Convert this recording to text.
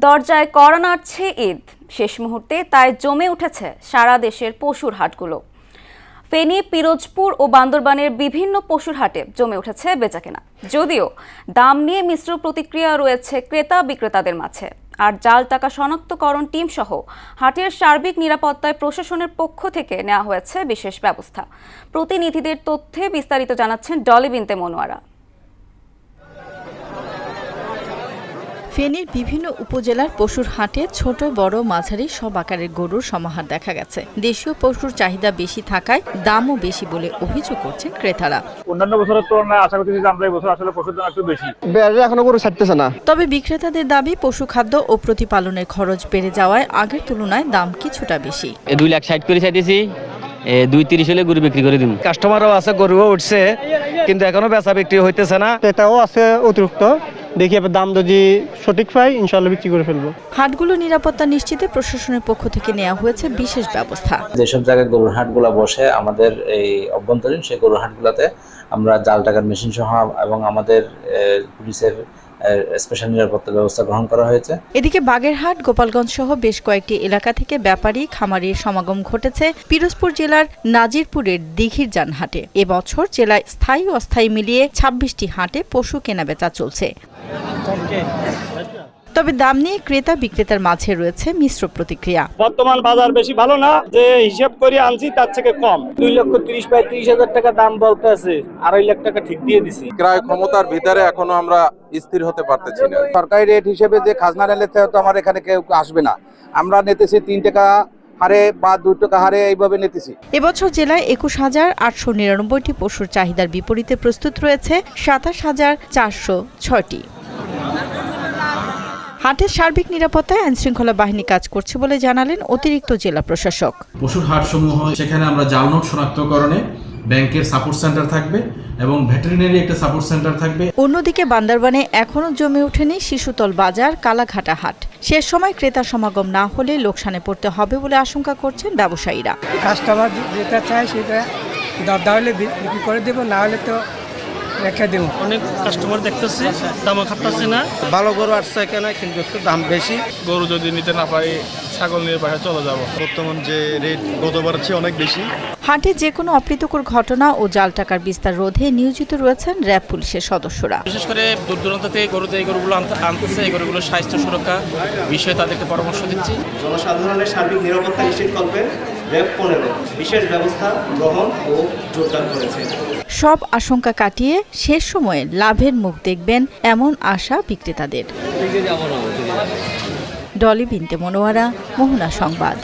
দরজায় কড়া নাড়ছে ঈদ, শেষ মুহূর্তে তাই জমে উঠেছে সারা দেশের পশুর হাটগুলো। ফেনী, পিরোজপুর ও বান্দরবানের বিভিন্ন পশুর হাটে জমে উঠেছে বেচাকেনা, যদিও দাম নিয়ে মিশ্র প্রতিক্রিয়া রয়েছে ক্রেতা বিক্রেতাদের মাঝে। আর জাল টাকা শনাক্তকরণ টিম সহ হাটের সার্বিক নিরাপত্তায় প্রশাসনের পক্ষ থেকে নেওয়া হয়েছে বিশেষ ব্যবস্থা। প্রতিনিধিদের তথ্যে বিস্তারিত জানাচ্ছেন ডলি বিনতে মনোয়ারা। ফেনীর বিভিন্ন উপজেলার পশুর হাটে ছোট বড় মাঝারি সব আকারের গরুর সমাহার দেখা গেছে। দেশীয় পশুর চাহিদা বেশি থাকায় দামও বেশি বলে অভিযোগ করছেন ক্রেতারা। অন্যান্য বছরের তুলনায় আশা করতেছি যে আমরা এই বছর আসলে পশুর দাম একটু বেশি। এখনো গরু ছাড়তেছে না। তবে বিক্রেতাদের দাবি পশু খাদ্য ও প্রতিপালনের খরচ বেড়ে যাওয়ায় আগের তুলনায় দাম কিছুটা বেশি। 2,60,000 করে চাইতেছি, 2,30,000 হলে গরু বিক্রি করে দিন। কাস্টমারও আছে, গরুও উঠছে, কিন্তু এখনো বেচা বিক্রি হইতেছে না। এটাও আছে অতিরিক্ত, দেখি এবার দাম যদি সঠিক পাই ইনশাআল্লাহ বিক্রি করে ফেলবো। হাটগুলো নিরাপত্তা নিশ্চিতে প্রশাসনের পক্ষ থেকে নেওয়া হয়েছে বিশেষ ব্যবস্থা। যেসব জায়গায় গরুর হাটগুলো বসে আমাদের এই অভ্যন্তরীণ সেই গরুর হাটগুলোতে আমরা জাল টাকার মেশিন সহ এবং আমাদের পুলিশের স্পেশাল নিরাপত্তা ব্যবস্থা গ্রহণ করা হয়েছে। এদিকে বাগেরহাট, গোপালগঞ্জ সহ বেশ কয়েকটি এলাকা থেকে ব্যাপারী খামারির সমাগম ঘটেছে পিরোজপুর জেলার নাজিরপুরের দিঘির যান হাটে। এবছর জেলায় স্থায়ী ও অস্থায়ী মিলিয়ে 26টি হাটে পশু কেনাবেচা চলছে। তবে দাম নিয়ে ক্রেতা বিক্রেতার মাঝে রয়েছে মিশ্র প্রতিক্রিয়া। বর্তমান বাজার বেশি ভালো না, যে হিসাব করে আনছি তার থেকে কম। 2,30,000 টাকা দাম বলতে আছে, 2.5 লাখ টাকা ঠিক দিয়ে দিছি। ক্রয় ক্ষমতার ভিতরে এখনো আমরা স্থির হতে পারতেছি না। সরকারি রেট হিসেবে যে খাজনা নিতে তো আমার এখানে কেউ আসবে না। আমরা নিতেছি 3 টাকা হারে বা 2 টাকা হারে, এইভাবে নিতেছি। এবছর জেলায় 21,899টি পশুর চাহিদার বিপরীতে প্রস্তুত রয়েছে 27,406টি। হাটের সার্বিক নিরাপত্তায় আইনশৃঙ্খলা বাহিনী কাজ করছে বলে জানালেন অতিরিক্ত জেলা প্রশাসক। পশুর হাটসমূহ সেখানে আমরা জাল নোট শনাক্তকরণে ব্যাংকের সাপোর্ট সেন্টার থাকবে এবং ভেটেরিনারি একটা সাপোর্ট সেন্টার থাকবে। অন্যদিকে বান্দরবানে এখনও জমে ওঠেনি শিশুতল বাজার, কালাঘাটা হাট। শেষ সময় ক্রেতা সমাগম না হলে লোকসানে পড়তে হবে বলে আশঙ্কা করছেন ব্যবসায়ীরা। কাস্টমার যেটা চায় সেটা দরদাম হলে বিক্রি করে দেবো, না হলে তো রেখে দেবো। অনেক কাস্টমার দেখতেছে, দামও খাটতেছে না। ভালো গরু আসছে কেন, কিন্তু একটু দাম বেশি। গরু যদি নিতে না পারি ছাগল নিয়ে বাইরে চলে যাব। বর্তমান যে রেট গতবার চেয়ে অনেক বেশি। হাটে যে কোনো অপ্রীতিকর ঘটনা ও জাল টাকার বিস্তার রোধে নিয়োজিত রয়েছেন র্যাব পুলিশের সদস্যরা। বিশেষ করে দূর দূরান্ত থেকে এই গরুগুলো আনতেছে, এই গরুগুলোর স্বাস্থ্য সুরক্ষা বিষয়ে তাদেরকে পরামর্শ দিচ্ছি। জনসাধারণের সার্বিক নিরাপত্তা নিশ্চিত করবে র্যাব 15 বিশেষ ব্যবস্থা গ্রহণ ও জোরদার করেছে। সব আশঙ্কা কাটিয়ে শেষ সময়ে লাভের মুখ দেখবেন এমন আশা বিক্রেতাদের। ডলি বিনতে মনোয়ারা, মোহনা সংবাদ।